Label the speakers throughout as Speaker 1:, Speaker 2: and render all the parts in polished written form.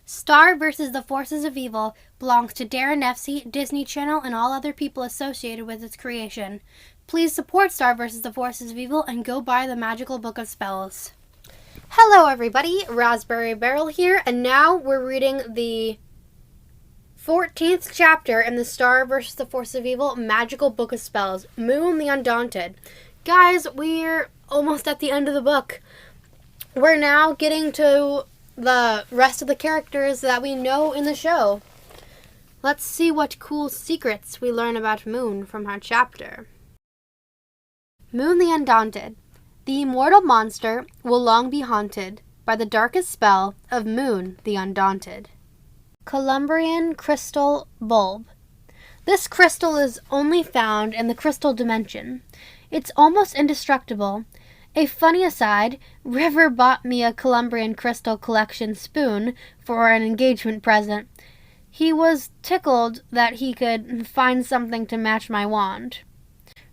Speaker 1: Star versus the Forces of Evil belongs to Daron Nefcy, Disney Channel, and all other people associated with its creation. Please support Star versus the Forces of Evil and go buy the Magical Book of Spells. Hello everybody, Raspberry Barrel here, and now we're reading the 14th chapter in the Star versus the Forces of Evil Magical Book of Spells, Moon the Undaunted. Guys, we're almost at the end of the book. We're now getting to the rest of the characters that we know in the show. Let's see what cool secrets we learn about Moon from her chapter. Moon the Undaunted. The immortal monster will long be haunted by the darkest spell of Moon the Undaunted. Columbrian Crystal Bulb. This crystal is only found in the crystal dimension. It's almost indestructible. A funny aside, River bought me a Columbrian Crystal Collection spoon for an engagement present. He was tickled that he could find something to match my wand.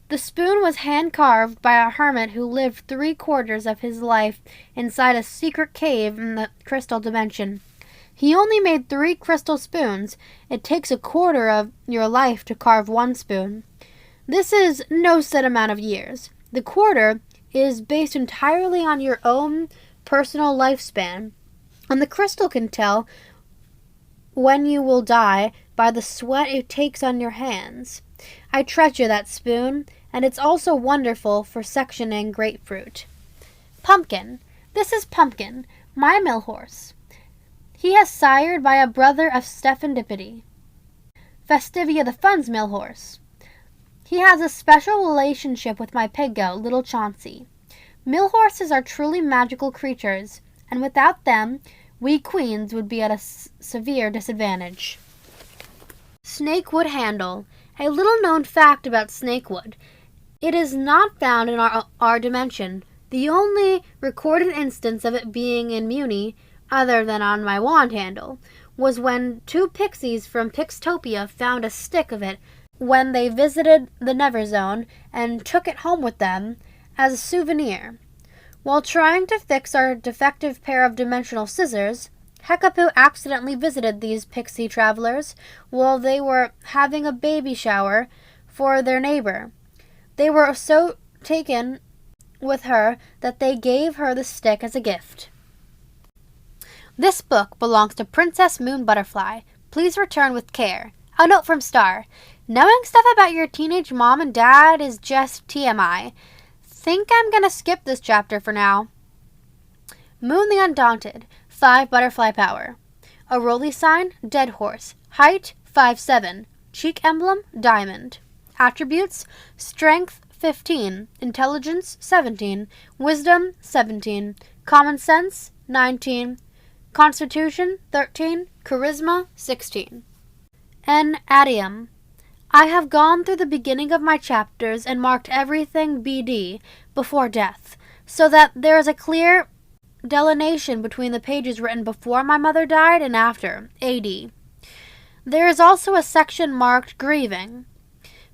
Speaker 1: The spoon was hand-carved by a hermit who lived 3/4 of his life inside a secret cave in the crystal dimension. He only made 3 crystal spoons. It takes 1/4 of your life to carve one spoon. This is no set amount of years. The 1/4 is based entirely on your own personal lifespan, and the crystal can tell when you will die by the sweat it takes on your hands. I treasure that spoon, and it's also wonderful for sectioning grapefruit. Pumpkin. This is Pumpkin, my mill horse. He has sired by a brother of Svtfoe, Festivia the Fun's mill horse. He has a special relationship with my pig goat, little Chauncey. Mill horses are truly magical creatures, and without them, we queens would be at a severe disadvantage. Snakewood Handle. A little-known fact about snakewood. It is not found in our dimension. The only recorded instance of it being in Muni, other than on my wand handle, was when 2 pixies from Pixtopia found a stick of it when they visited the Never Zone and took it home with them as a souvenir. While trying to fix our defective pair of dimensional scissors, Hekapoo accidentally visited these pixie travelers while they were having a baby shower for their neighbor. They were so taken with her that they gave her the stick as a gift. This book belongs to Princess Moon Butterfly. Please return with care. A note from Star. Knowing stuff about your teenage mom and dad is just TMI. Think I'm gonna skip this chapter for now. Moon the Undaunted. 5 butterfly power. A rolly sign, dead horse. Height, 5'7". Cheek emblem, diamond. Attributes, strength, 15. Intelligence, 17. Wisdom, 17. Common sense, 19. Constitution, 13. Charisma, 16. An adium. I have gone through the beginning of my chapters and marked everything Biddy before death, so that there is a clear delineation between the pages written before my mother died and after, AD. There is also a section marked grieving.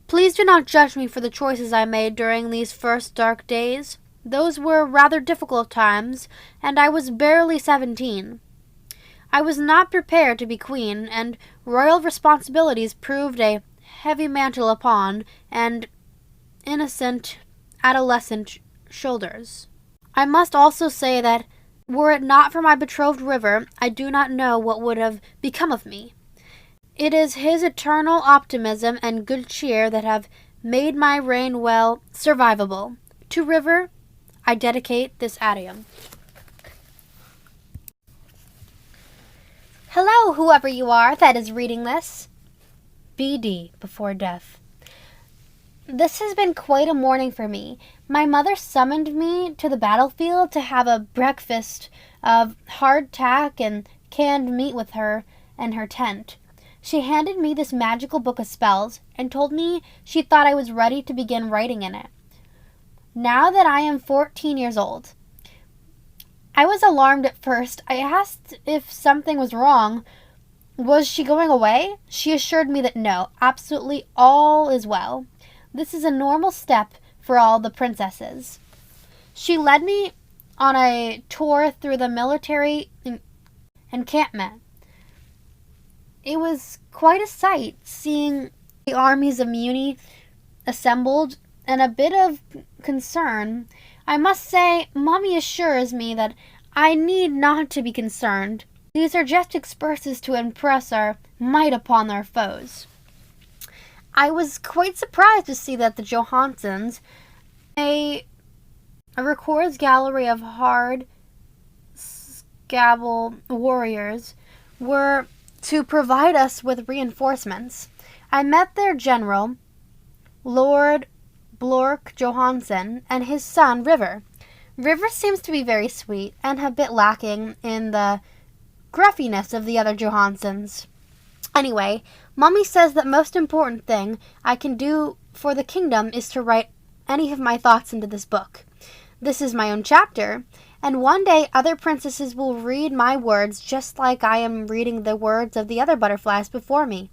Speaker 1: Please do not judge me for the choices I made during these first dark days. Those were rather difficult times, and I was barely 17. I was not prepared to be queen, and royal responsibilities proved a heavy mantle upon and innocent adolescent shoulders. I must also say that were it not for my betrothed River, I do not know what would have become of me. It is his eternal optimism and good cheer that have made my reign survivable. To River, I dedicate this adium. Hello, whoever you are that is reading this. BD before death. This has been quite a morning for me. My mother summoned me to the battlefield to have a breakfast of hardtack and canned meat with her in her tent. She handed me this magical book of spells and told me she thought I was ready to begin writing in it. Now that I am 14 years old. I was alarmed at first. I asked if something was wrong. Was she going away? She assured me that no, absolutely all is well. This is a normal step for all the princesses. She led me on a tour through the military encampment. It was quite a sight, seeing the armies of Muni assembled, and a bit of concern. I must say, Mommy assures me that I need not to be concerned. These are just expresses to impress our might upon their foes. I was quite surprised to see that the Johansons, a records gallery of hard scabble warriors, were to provide us with reinforcements. I met their general, Lord Blork Johansson, and his son, River. River seems to be very sweet and a bit lacking in the gruffiness of the other Johansons. Anyway, Mommy says that most important thing I can do for the kingdom is to write any of my thoughts into this book. This is my own chapter, and one day other princesses will read my words just like I am reading the words of the other butterflies before me.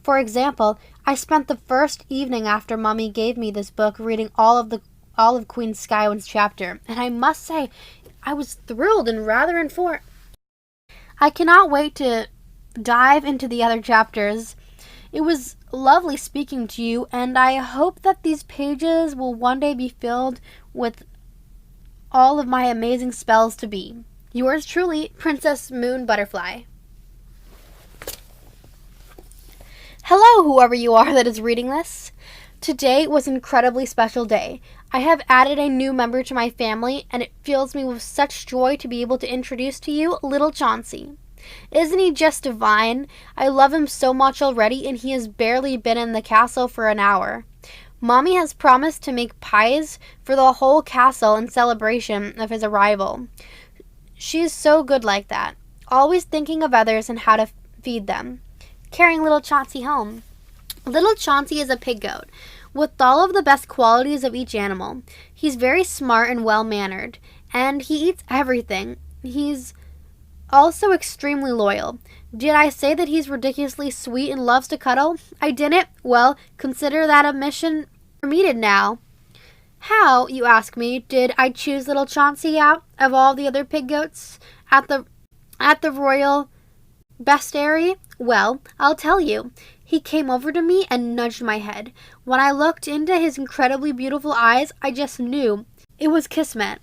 Speaker 1: For example, I spent the first evening after Mommy gave me this book reading all of Queen Skywind's chapter, and I must say I was thrilled and rather informed. I cannot wait to dive into the other chapters. It was lovely speaking to you, and I hope that these pages will one day be filled with all of my amazing spells to be. Yours truly, Princess Moon Butterfly. Hello, whoever you are that is reading this. Today was an incredibly special day. I have added a new member to my family, and it fills me with such joy to be able to introduce to you little Chauncey. Isn't he just divine? I love him so much already, and he has barely been in the castle for an hour. Mommy has promised to make pies for the whole castle in celebration of his arrival. She is so good like that, always thinking of others and how to feed them. Carrying little Chauncey home. Little Chauncey is a pig goat, with all of the best qualities of each animal. He's very smart and well-mannered, and he eats everything. He's also extremely loyal. Did I say that he's ridiculously sweet and loves to cuddle? I didn't? Well, consider that a mission permitted now. How, you ask me, did I choose little Chauncey out of all the other pig goats at the royal bestiary? Well, I'll tell you. He came over to me and nudged my head. When I looked into his incredibly beautiful eyes, I just knew it was Kismet.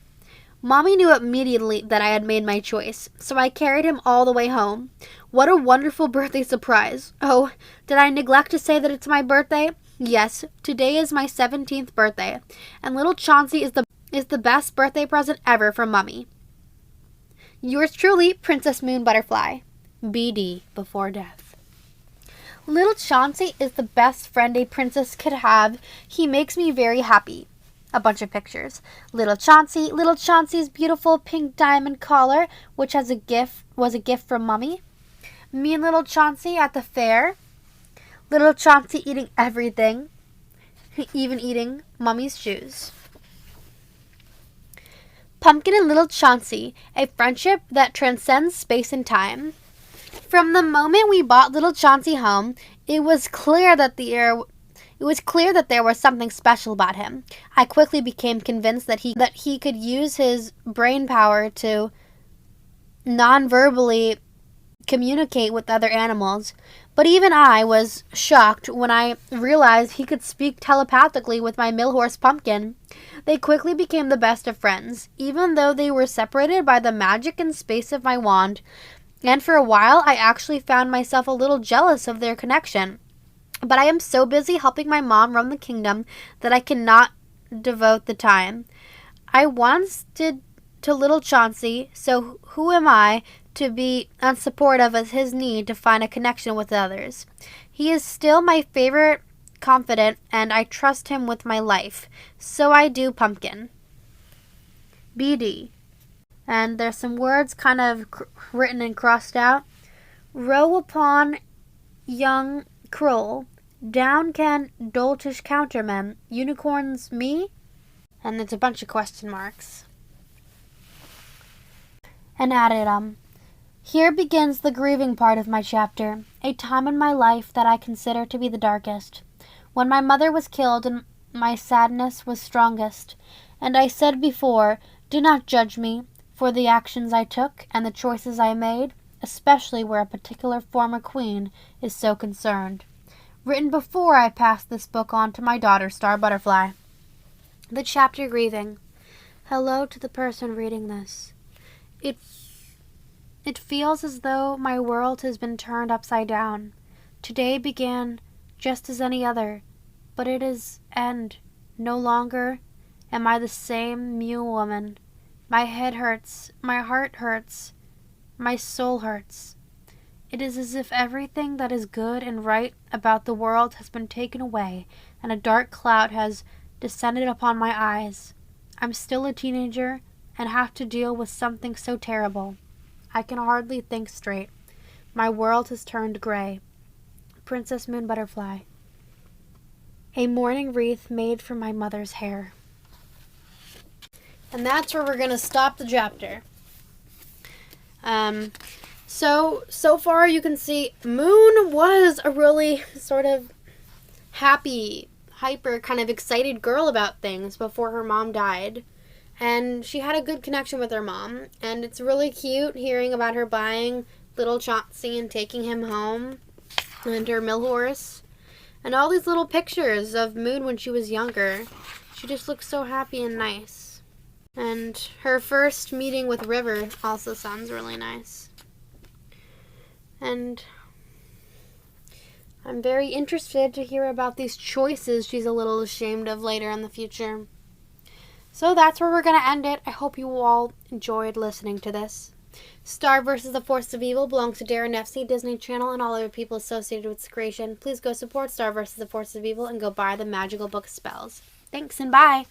Speaker 1: Mommy knew immediately that I had made my choice, so I carried him all the way home. What a wonderful birthday surprise. Oh, did I neglect to say that it's my birthday? Yes, today is my 17th birthday, and little Chauncey is the best birthday present ever from Mommy. Yours truly, Princess Moon Butterfly. Biddy before death. Little Chauncey is the best friend a princess could have. He makes me very happy. A bunch of pictures. Little Chauncey's beautiful pink diamond collar, which was a gift from Mommy. Me and little Chauncey at the fair. Little Chauncey eating everything, even eating Mommy's shoes. Pumpkin and little Chauncey, a friendship that transcends space and time. From the moment we brought little Chauncey home, it was clear that there was something special about him. I quickly became convinced that he could use his brain power to non-verbally communicate with other animals. But even I was shocked when I realized he could speak telepathically with my mill horse Pumpkin. They quickly became the best of friends, even though they were separated by the magic and space of my wand. And for a while, I actually found myself a little jealous of their connection. But I am so busy helping my mom run the kingdom that I cannot devote the time. I once did to little Chauncey, so who am I to be unsupportive of his need to find a connection with others? He is still my favorite confidant, and I trust him with my life. So I do, Pumpkin. BD. And there's some words kind of written and crossed out. Row upon young Kroll. Down can doltish countermen. Unicorns me? And there's a bunch of question marks. And added, Here begins the grieving part of my chapter, a time in my life that I consider to be the darkest, when my mother was killed and my sadness was strongest. And I said before, do not judge me for the actions I took and the choices I made, especially where a particular former queen is so concerned. Written before I passed this book on to my daughter, Star Butterfly. The chapter Grieving. Hello to the person reading this. It feels as though my world has been turned upside down. Today began just as any other, but it is end. No longer am I the same Mew woman. My head hurts, my heart hurts, my soul hurts. It is as if everything that is good and right about the world has been taken away, and a dark cloud has descended upon my eyes. I'm still a teenager, and have to deal with something so terrible. I can hardly think straight. My world has turned gray. Princess Moon Butterfly. A mourning wreath made from my mother's hair. And that's where we're going to stop the chapter. So far you can see Moon was a really sort of happy, hyper, kind of excited girl about things before her mom died. And she had a good connection with her mom. And it's really cute hearing about her buying little Chauncey and taking him home. And her mill horse. And all these little pictures of Moon when she was younger. She just looks so happy and nice. And her first meeting with River also sounds really nice. And I'm very interested to hear about these choices she's a little ashamed of later in the future. So that's where we're going to end it. I hope you all enjoyed listening to this. Star vs. the Forces of Evil belongs to Daron Nefcy, Disney Channel, and all other people associated with its creation. Please go support Star vs. the Forces of Evil and go buy the Magical Book of Spells. Thanks and bye!